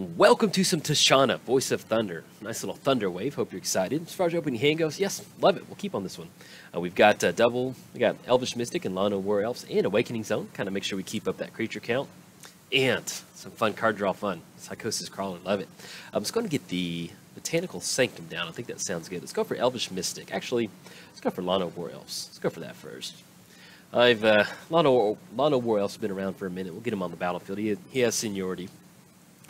Welcome to some Tishana, Voice of Thunder. Nice little thunder wave. Hope you're excited. As far as your opening hand goes, yes, love it. We'll keep on this one. We've got we got Elvish Mystic and Lano War Elves and Awakening Zone. Kind of make sure we keep up that creature count. And some fun card draw fun. Psychosis Crawler, love it. I'm just going to get the Botanical Sanctum down. I think that sounds good. Let's go for Elvish Mystic. Actually, let's go for Lano War Elves. Let's go for that first. Lano War Elves have been around for a minute. We'll get him on the battlefield. He has seniority.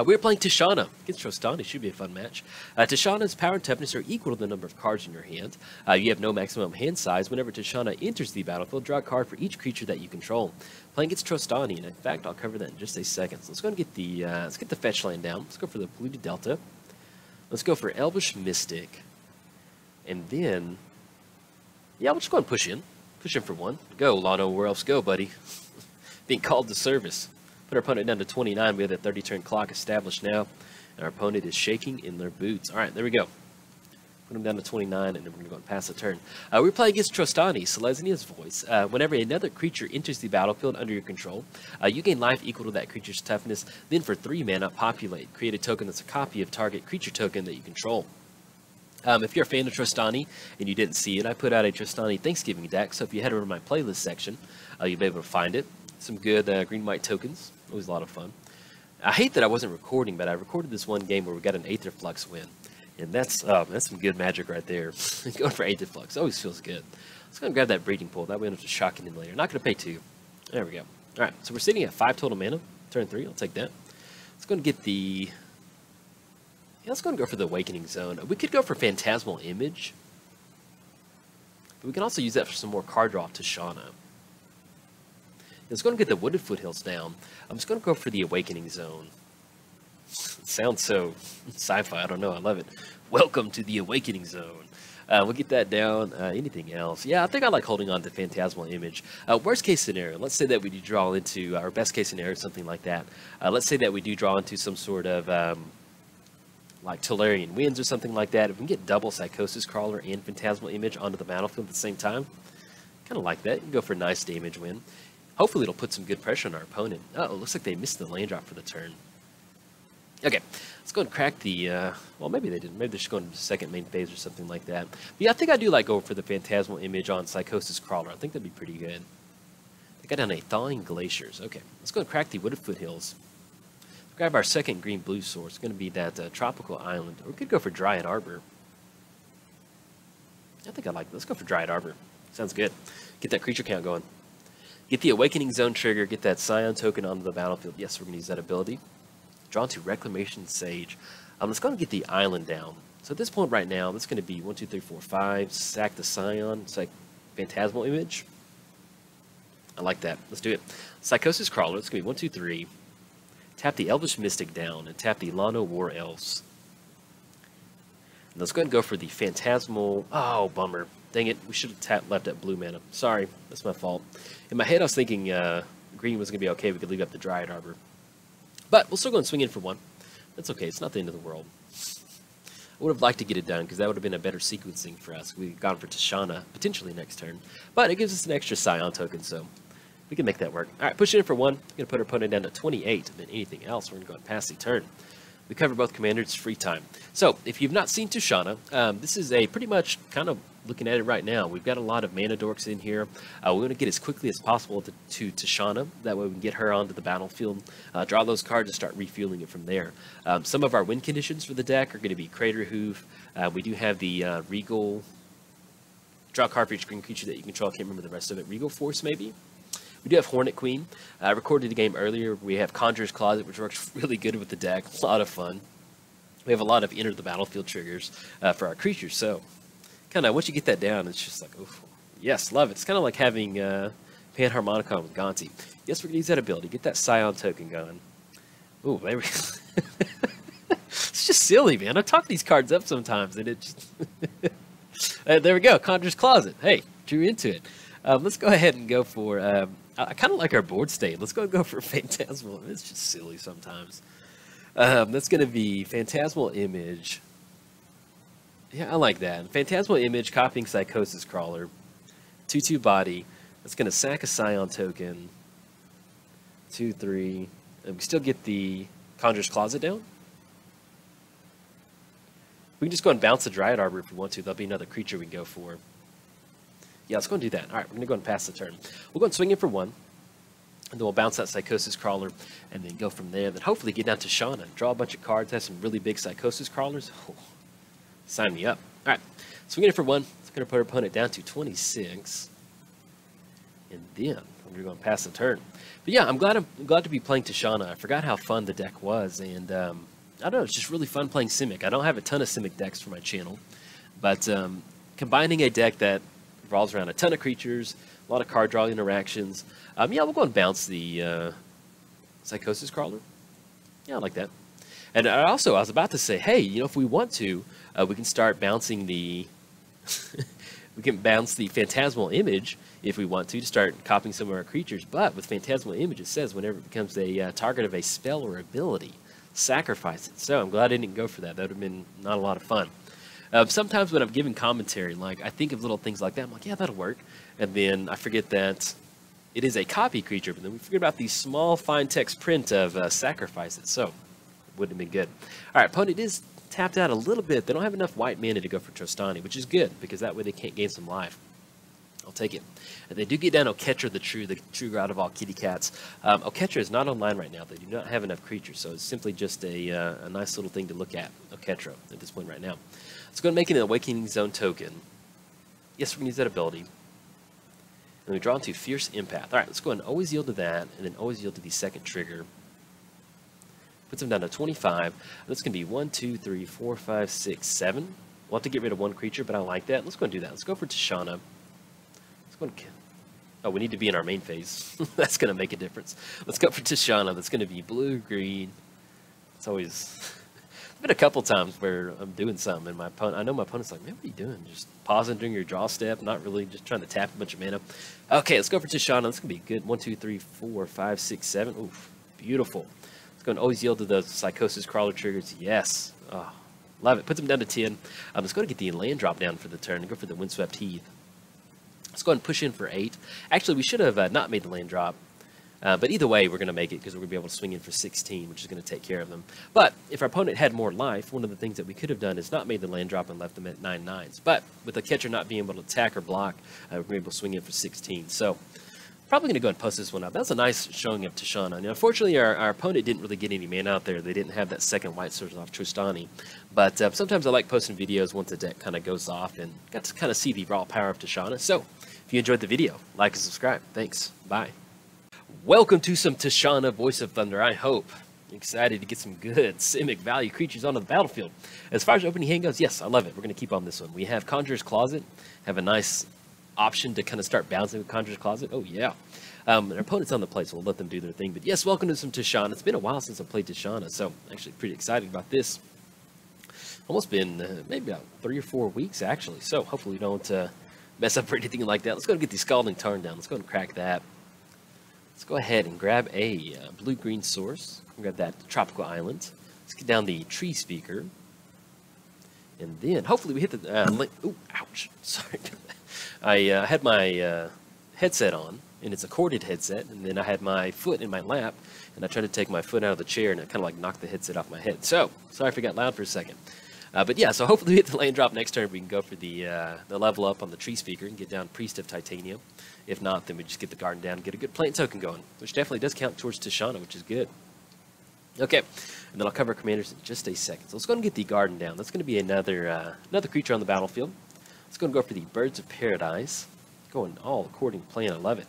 We're playing Tishana against Trostani. Should be a fun match. Tishana's power and toughness are equal to the number of cards in your hand. You have no maximum hand size. Whenever Tishana enters the battlefield, draw a card for each creature that you control. Playing against Trostani, and in fact, I'll cover that in just a second. So let's go and get the fetch land down. Let's go for the Polluted Delta. Let's go for Elvish Mystic, and then we'll just go and push in for one. Go, Lano War Elves, go, buddy. Being called to service. Put our opponent down to 29. We have that 30-turn clock established now. And our opponent is shaking in their boots. All right, there we go. Put them down to 29, and then we're going to go and pass the turn. We're playing against Trostani, Selesnia's Voice. Whenever another creature enters the battlefield under your control, you gain life equal to that creature's toughness. Then for 3 mana, populate. Create a token that's a copy of target creature token that you control. If you're a fan of Trostani and you didn't see it, I put out a Trostani Thanksgiving deck. So if you head over to my playlist section, you'll be able to find it. Some good green-white tokens. Always a lot of fun. I hate that I wasn't recording, but I recorded this one game where we got an Aether Flux win. And that's some good magic right there. Going for Aether Flux always feels good. Let's go and grab that Breeding Pool. That way I'm just shocking him later. Not going to pay 2. There we go. All right, so we're sitting at 5 total mana. Turn 3, I'll take that. Let's go and get the... Yeah, let's go and go for the Awakening Zone. We could go for Phantasmal Image. But we can also use that for some more card draw to Tishana. Let's go and get the Wooded Foothills down. I'm just going to go for the Awakening Zone. It sounds so sci-fi. I don't know. I love it. Welcome to the Awakening Zone. We'll get that down. Anything else? Yeah, I think I like holding on to Phantasmal Image. Worst case scenario, let's say that we do draw into, our best case scenario, something like that. Let's say that we do draw into some sort of, like Tolarian Winds or something like that. If we can get double Psychosis Crawler and Phantasmal Image onto the battlefield at the same time, kind of like that. You can go for a nice damage win. Hopefully it'll put some good pressure on our opponent. Oh, it looks like they missed the land drop for the turn. Okay, let's go and crack the, well, maybe they didn't. Maybe they're just going to the second main phase or something like that. But yeah, I think I do like going for the Phantasmal Image on Psychosis Crawler. I think that'd be pretty good. They got down a Thawing Glaciers. Okay, let's go and crack the Wooded Foothills. Grab our second green-blue source. It's going to be that Tropical Island. Or we could go for Dryad Arbor. I think I like, let's go for Dryad Arbor. Sounds good. Get that creature count going. Get the Awakening Zone trigger, get that Scion token onto the battlefield. Yes, we're going to use that ability. Draw into Reclamation Sage. Let's go and get the island down. So at this point right now, that's going to be 1, 2, 3, 4, 5. Sack the Scion. It's like Phantasmal Image. I like that. Let's do it. Psychosis Crawler. It's going to be 1, 2, 3. Tap the Elvish Mystic down and tap the Lano War Elves. And let's go ahead and go for the Phantasmal. Oh, bummer. Dang it, we should have left that blue mana. Sorry, that's my fault. In my head, I was thinking green was going to be okay. We could leave up the Dryad Arbor. But we'll still go and swing in for 1. That's okay. It's not the end of the world. I would have liked to get it done because that would have been a better sequencing for us. We've gone for Tishana potentially next turn. But it gives us an extra Scion token, so we can make that work. All right, push it in for 1. We're going to put our opponent down to 28. And then anything else, we're going to go and pass the turn. We cover both commanders, free time. So, if you've not seen Tishana, this is a pretty much kind of looking at it right now. We've got a lot of mana dorks in here. We want to get as quickly as possible to Tishana. That way we can get her onto the battlefield, draw those cards, and start refueling it from there. Some of our win conditions for the deck are going to be Crater Hoof. We do have the Regal. Draw a card for each green creature that you control. I can't remember the rest of it. Regal Force, maybe? We do have Hornet Queen. I recorded the game earlier. We have Conjuror's Closet, which works really good with the deck. A lot of fun. We have a lot of enter the battlefield triggers for our creatures. So, kind of once you get that down, it's just like, oh, yes, love it. It's kind of like having Panharmonicon with Gonti. Yes, we're going to use that ability. Get that Scion token going. Ooh, there we go. It's just silly, man. I talk these cards up sometimes, and it just... there we go. Conjuror's Closet. Hey, drew into it. Let's go ahead and go for... I kind of like our board state. Let's go for Phantasmal. It's just silly sometimes. That's going to be Phantasmal Image. Yeah, I like that. Phantasmal Image, copying Psychosis Crawler. 2/2 body. That's going to sack a Scion token. 2, 3. And we still get the Conjuror's Closet down. We can just go and bounce the Dryad Arbor if we want to. There'll be another creature we can go for. Yeah, let's go and do that. All right, we're going to go and pass the turn. We'll go and swing in for 1. And then we'll bounce that Psychosis Crawler and then go from there. Then hopefully get down to Tishana. Draw a bunch of cards, have some really big Psychosis Crawlers. Oh, sign me up. All right, swinging in for 1. It's going to put our opponent down to 26. And then we're going to pass the turn. But yeah, I'm glad to be playing Tishana. I forgot how fun the deck was. And I don't know, it's just really fun playing Simic. I don't have a ton of Simic decks for my channel. But combining a deck that revolves around a ton of creatures, a lot of card draw interactions. Yeah, we'll go and bounce the Psychosis Crawler. Yeah, I like that. And I was about to say, hey, you know, if we want to, we can start bouncing the... we can bounce the Phantasmal Image if we want to start copying some of our creatures. But with Phantasmal Image, it says whenever it becomes a target of a spell or ability, sacrifice it. So I'm glad I didn't go for that. That would have been not a lot of fun. Sometimes when I'm giving commentary, like I think of little things like that, I'm like, yeah, that'll work. And then I forget that it is a copy creature, but then we forget about the small fine text print of sacrifice it. So it wouldn't have been good. All right, opponent is tapped out a little bit. They don't have enough white mana to go for Trostani, which is good because that way they can't gain some life. I'll take it. And they do get down Oketra, the true god of all kitty cats. Oketra is not online right now. They do not have enough creatures, so it's simply just a nice little thing to look at, Oketra, at this point right now. Let's go and make it an Awakening Zone token. Yes, we're going to use that ability. And we draw into Fierce Empath. All right, let's go ahead and always yield to that, and then always yield to the second trigger. Puts them down to 25. That's going to be 1, 2, 3, 4, 5, 6, 7. We'll have to get rid of 1 creature, but I like that. Let's go and do that. Let's go for Tishana. Let's go and... Oh, we need to be in our main phase. That's going to make a difference. Let's go for Tishana. That's going to be blue, green. It's always... been a couple times where I'm doing something, and I know my opponent's like, man, what are you doing? Just pausing during your draw step, not really, just trying to tap a bunch of mana. Okay, let's go for Tishana. That's going to be good. 1, 2, 3, 4, 5, 6, 7. Oof, beautiful. Let's go and always yield to the Psychosis Crawler triggers. Yes. Oh, love it. Puts them down to 10. Let's go to get the land drop down for the turn and go for the Windswept Heath. Let's go ahead and push in for 8. Actually, we should have not made the land drop. But either way, we're going to make it because we're going to be able to swing in for 16, which is going to take care of them. But if our opponent had more life, one of the things that we could have done is not made the land drop and left them at 9/9s. But with the catcher not being able to attack or block, we're going to be able to swing in for 16. So probably going to go and post this one up. That's a nice showing of Tishana. Now, unfortunately, our opponent didn't really get any mana out there. They didn't have that second white source off Trostani. But sometimes I like posting videos once the deck kind of goes off and got to kind of see the raw power of Tishana. So if you enjoyed the video, like and subscribe. Thanks. Bye. Welcome to some Tishana Voice of Thunder. I hope you're excited to get some good Simic value creatures onto the battlefield. As far as opening hand goes, yes, I love it. We're going to keep on this one. We have Conjuror's Closet. Have a nice option to kind of start bouncing with Conjuror's Closet. Oh, yeah. Our opponent's on the play, so we'll let them do their thing. But yes, welcome to some Tishana. It's been a while since I played Tishana, so I'm actually pretty excited about this. Almost been maybe about 3 or 4 weeks, actually. So hopefully we don't mess up or anything like that. Let's go and get the Scalding Tarn down. Let's go and crack that. Let's go ahead and grab a blue-green source. Grab that Tropical Island. Let's get down the Tree Speaker. And then, hopefully we hit the... ooh, ouch. Sorry. I had my headset on, and it's a corded headset, and then I had my foot in my lap, and I tried to take my foot out of the chair, and it kind of like knocked the headset off my head. So, sorry if it got loud for a second. But yeah, so hopefully we hit the land drop next turn. We can go for the level up on the Tree Speaker and get down Priest of Titanium. If not, then we just get the garden down and get a good plant token going, which definitely does count towards Tishana, which is good. Okay, and then I'll cover commanders in just a second. So let's go and get the garden down. That's going to be another creature on the battlefield. Let's go and go for the Birds of Paradise. Going all according to plan. I love it.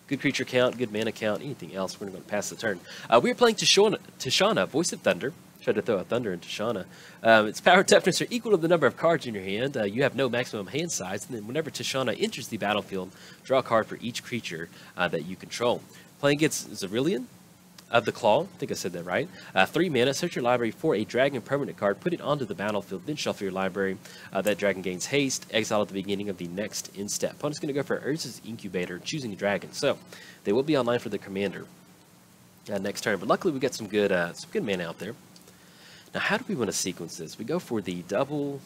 Good creature count, good mana count, anything else. We're going to pass the turn. We are playing Tishana, Voice of Thunder. Tried to throw a Thunder in Tishana. Its power and toughness are equal to the number of cards in your hand. You have no maximum hand size. And then whenever Tishana enters the battlefield, draw a card for each creature that you control. Playing against Zirilan of the Claw. I think I said that right. 3 mana. Search your library for a dragon permanent card. Put it onto the battlefield. Then shuffle your library. That dragon gains haste. Exile at the beginning of the next end step. Opponent's going to go for Urza's Incubator, choosing a dragon. So they will be online for the commander next turn. But luckily we got some good mana out there. Now, how do we want to sequence this? We go for the double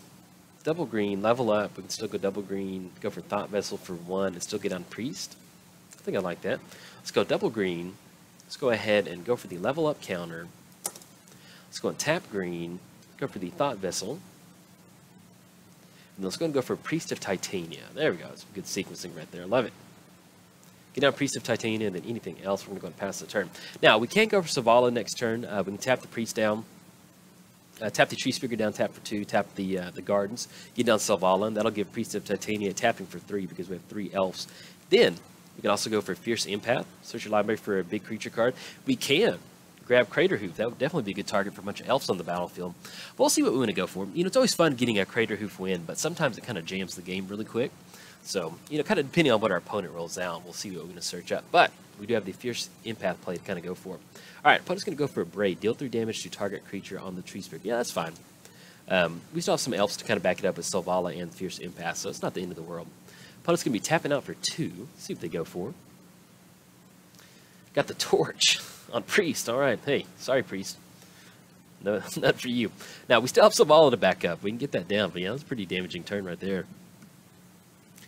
green, level up. We can still go double green, go for Thought Vessel for 1, and still get on Priest. I think I like that. Let's go double green. Let's go ahead and go for the level up counter. Let's go and tap green, go for the Thought Vessel. And let's go and go for Priest of Titania. There we go. Some good sequencing right there. Love it. Get down Priest of Titania, and then anything else, we're going to go and pass the turn. Now, we can't go for Zavala next turn. We can tap the Priest down, tap the Tree Speaker down, tap for 2, tap the Gardens, get down Zavala, and that'll give Priest of Titania tapping for 3 because we have 3 elves. Then, we can also go for Fierce Empath, search your library for a big creature card. We can grab Crater Hoof. That would definitely be a good target for a bunch of elves on the battlefield. But we'll see what we want to go for. You know, it's always fun getting a Crater Hoof win, but sometimes it kind of jams the game really quick. So, you know, kind of depending on what our opponent rolls out, we'll see what we're going to search up. But we do have the Fierce Empath play to kind of go for. All right, opponent's going to go for a Braid. Deal 3 damage to target creature on the Tree Speaker. Yeah, that's fine. We still have some elves to kind of back it up with Zavala and Fierce Empath, so it's not the end of the world. Opponent's going to be tapping out for 2. Let's see what they go for. Got the Torch on Priest. All right, hey, sorry, Priest. No, not for you. Now, we still have Zavala to back up. We can get that down, but yeah, that's a pretty damaging turn right there.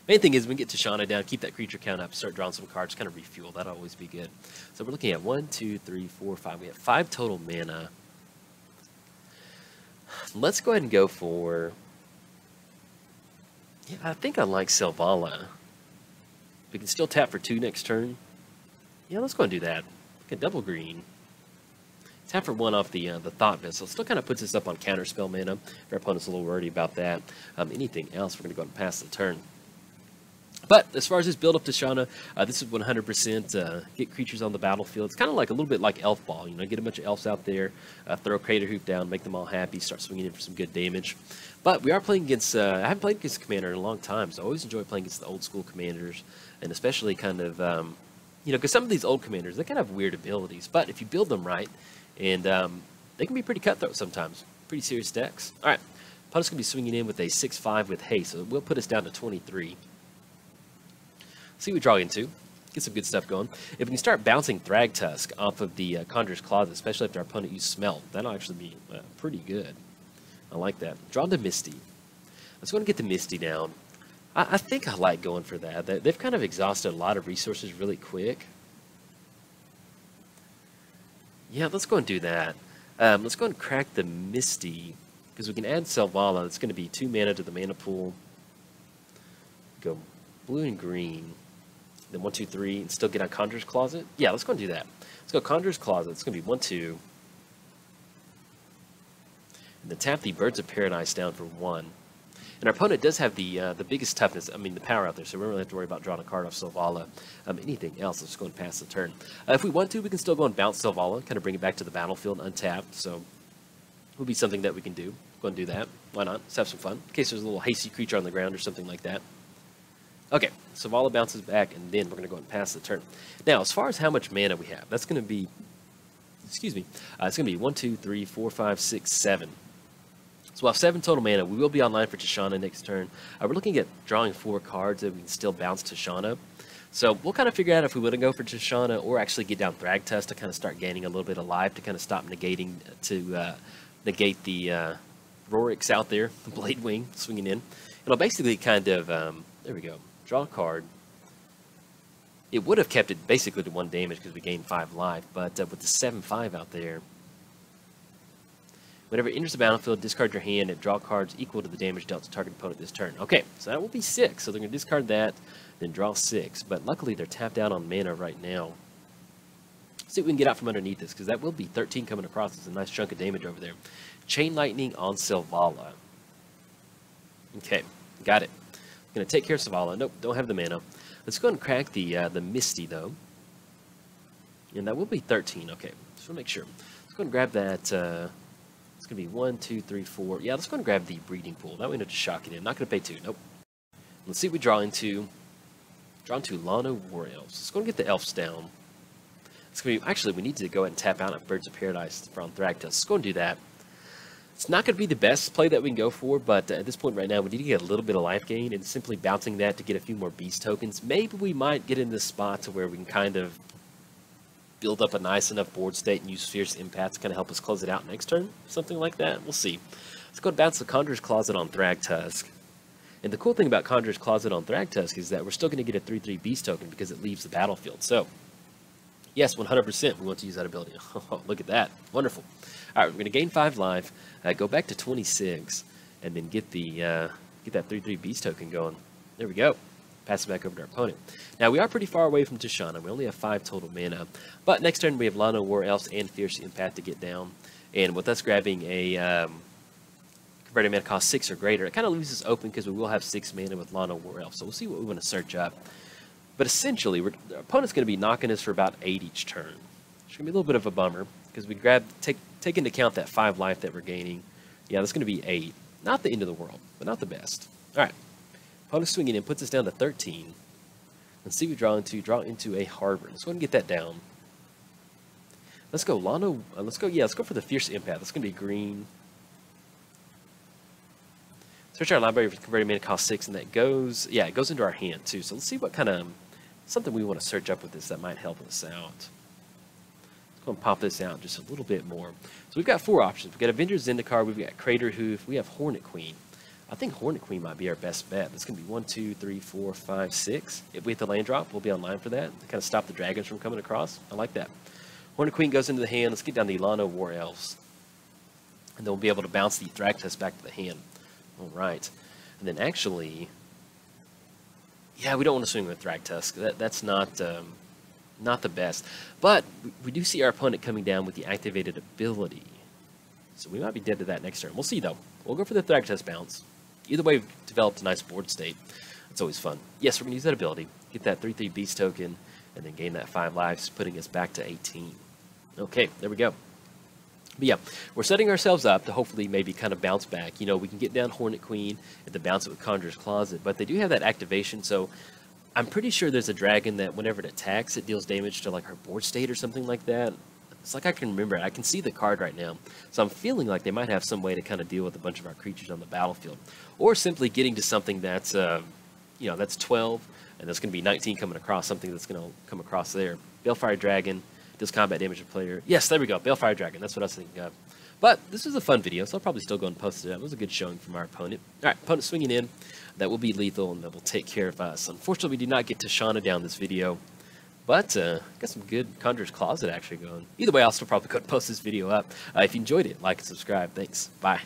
Main thing is we can get Tishana down, keep that creature count up, start drawing some cards, kind of refuel. That'll always be good. So we're looking at 1, 2, 3, 4, 5. We have 5 total mana. Let's go ahead and go for... Yeah, I think I like Zavala. We can still tap for 2 next turn. Yeah, let's go and do that. Okay, double green. Tap for 1 off the Thought Vessel. Still kind of puts us up on counterspell mana. If our opponent's a little worried about that. Anything else, we're going to go ahead and pass the turn. But as far as this build up to Tishana, this is 100% get creatures on the battlefield. It's kind of like a little bit like Elf Ball. You know, get a bunch of elves out there, throw Crater Hoof down, make them all happy, start swinging in for some good damage. But we are playing against, I haven't played against a commander in a long time, so I always enjoy playing against the old school commanders, and especially kind of, you know, because some of these old commanders, they kind of have weird abilities, but if you build them right, and they can be pretty cutthroat sometimes, pretty serious decks. All right, opponent's going to be swinging in with a 6/5 with haste, so it will put us down to 23. See what we draw into. Get some good stuff going. If we can start bouncing Thragtusk off of the Conjuror's Closet, especially after our opponent used Smelt, that'll actually be pretty good. I like that. Draw to Misty. Let's go and get the Misty down. I think I like going for that. They've kind of exhausted a lot of resources really quick. Yeah, let's go and do that. Let's go and crack the Misty, because we can add Zavala. It's going to be 2 mana to the mana pool. Go blue and green. Then 1, 2, 3, and still get on Conjuror's Closet? Yeah, let's go and do that. Let's go Conjuror's Closet. It's going to be 1, 2. And then tap the Birds of Paradise down for 1. And our opponent does have the biggest toughness, I mean the power out there, so we don't really have to worry about drawing a card off Zavala. Anything else, let's go and pass the turn. If we want to, we can still go and bounce Zavala, kind of bring it back to the battlefield untapped, so it would be something that we can do. Go and do that. Why not? Let's have some fun. In case there's a little hasty creature on the ground or something like that. Okay, Zavala bounces back, and then we're going to go and pass the turn. Now, as far as how much mana we have, that's going to be, excuse me, it's going to be 1, 2, 3, 4, 5, 6, 7. So we'll have 7 total mana. We will be online for Tishana next turn. We're looking at drawing 4 cards that we can still bounce Tishana. So we'll kind of figure out if we want to go for Tishana or actually get down Thragtusk to kind of start gaining a little bit of life to kind of stop negating, to negate the Rorix out there, the Blade Wing swinging in. It'll basically kind of, there we go. Draw a card. It would have kept it basically to 1 damage because we gained 5 life, but with the 7/5 out there, whenever it enters the battlefield, discard your hand and draw cards equal to the damage dealt to target opponent this turn. Okay, so that will be 6. So they're going to discard that, then draw 6. But luckily, they're tapped out on mana right now. Let's see what we can get out from underneath this, because that will be 13 coming across. It's a nice chunk of damage over there. Chain Lightning on Zavala. Okay, got it. Going to take care of Zavala. Nope, don't have the mana. Let's go and crack the Misty, though. And that will be 13. Okay, just want to make sure. Let's go and grab that. It's going to be 1, 2, 3, 4. Yeah, let's go and grab the Breeding Pool. That way we don't just shock it in. Not going to pay 2. Nope. Let's see what we draw into. Draw into Lana War Elves. Let's go and get the Elves down. It's going to be, actually, we need to go ahead and tap out at Birds of Paradise from Thragtusk. Let's go and do that. It's not going to be the best play that we can go for, but at this point right now, we need to get a little bit of life gain, and simply bouncing that to get a few more beast tokens. Maybe we might get in this spot to where we can kind of build up a nice enough board state and use Fierce Empath to kind of help us close it out next turn. Something like that. We'll see. Let's go and bounce the Conjuror's Closet on Thragtusk. And the cool thing about Conjuror's Closet on Thragtusk is that we're still going to get a 3/3 beast token because it leaves the battlefield. So, yes, 100% we want to use that ability. Oh, look at that. Wonderful. All right, we're going to gain 5 life, go back to 26, and then get the Get that 3/3 Beast token going. There we go. Pass it back over to our opponent. Now, we are pretty far away from Tishana. We only have 5 total mana. But next turn, we have Lano, War Elves, and Fierce Empath to get down. And with us grabbing a converted mana cost 6 or greater, it kind of leaves us open because we will have 6 mana with Lano, War Elves. So we'll see what we want to search up. But essentially, our opponent's going to be knocking us for about 8 each turn. It's going to be a little bit of a bummer because we take into account that 5 life that we're gaining. Yeah, that's going to be 8. Not the end of the world, but not the best. All right. Opponent swinging in puts us down to 13. Let's see what we draw into a Harbor. Let's go ahead and get that down. Let's go Lano. Let's go for the Fierce Empath. That's going to be green. Search our library for converted mana cost 6, and that goes, yeah, it goes into our hand too. So let's see what kind of something we want to search up with this that might help us out. Let's go and pop this out just a little bit more. So we've got 4 options. We've got Avengers Zendikar, we've got Crater Hoof, we have Hornet Queen. I think Hornet Queen might be our best bet. It's going to be 1, 2, 3, 4, 5, 6. If we hit the land drop, we'll be online for that. To kind of stop the dragons from coming across. I like that. Hornet Queen goes into the hand. Let's get down the Lano War Elves. And then we'll be able to bounce the Thragtusk back to the hand. All right. And then actually, yeah, we don't want to swing with Thragtusk. That's not the best. But we do see our opponent coming down with the activated ability. So we might be dead to that next turn. We'll see, though. We'll go for the Thragtusk bounce. Either way, we've developed a nice board state. It's always fun. Yes, we're going to use that ability. Get that 3/3 Beast token, and then gain that 5 lives, putting us back to 18. Okay, there we go. But yeah, we're setting ourselves up to hopefully maybe kind of bounce back. You know, we can get down Hornet Queen and then bounce it with Conjuror's Closet, but they do have that activation, so I'm pretty sure there's a dragon that whenever it attacks, it deals damage to like our board state or something like that. It's like I can remember it. I can see the card right now. So I'm feeling like they might have some way to kind of deal with a bunch of our creatures on the battlefield. Or simply getting to something that's, you know, that's 12, and that's going to be 19 coming across, something that's going to come across there. Balefire Dragon deals combat damage to player. Yes, there we go. Balefire Dragon. That's what I was thinking of. But this was a fun video, so I'll probably still go and post it up. It was a good showing from our opponent. All right, opponent swinging in. That will be lethal, and that will take care of us. Unfortunately, we did not get Tishana down this video. But got some good Conjuror's Closet actually going. Either way, I'll still probably go post this video up. If you enjoyed it, like and subscribe. Thanks. Bye.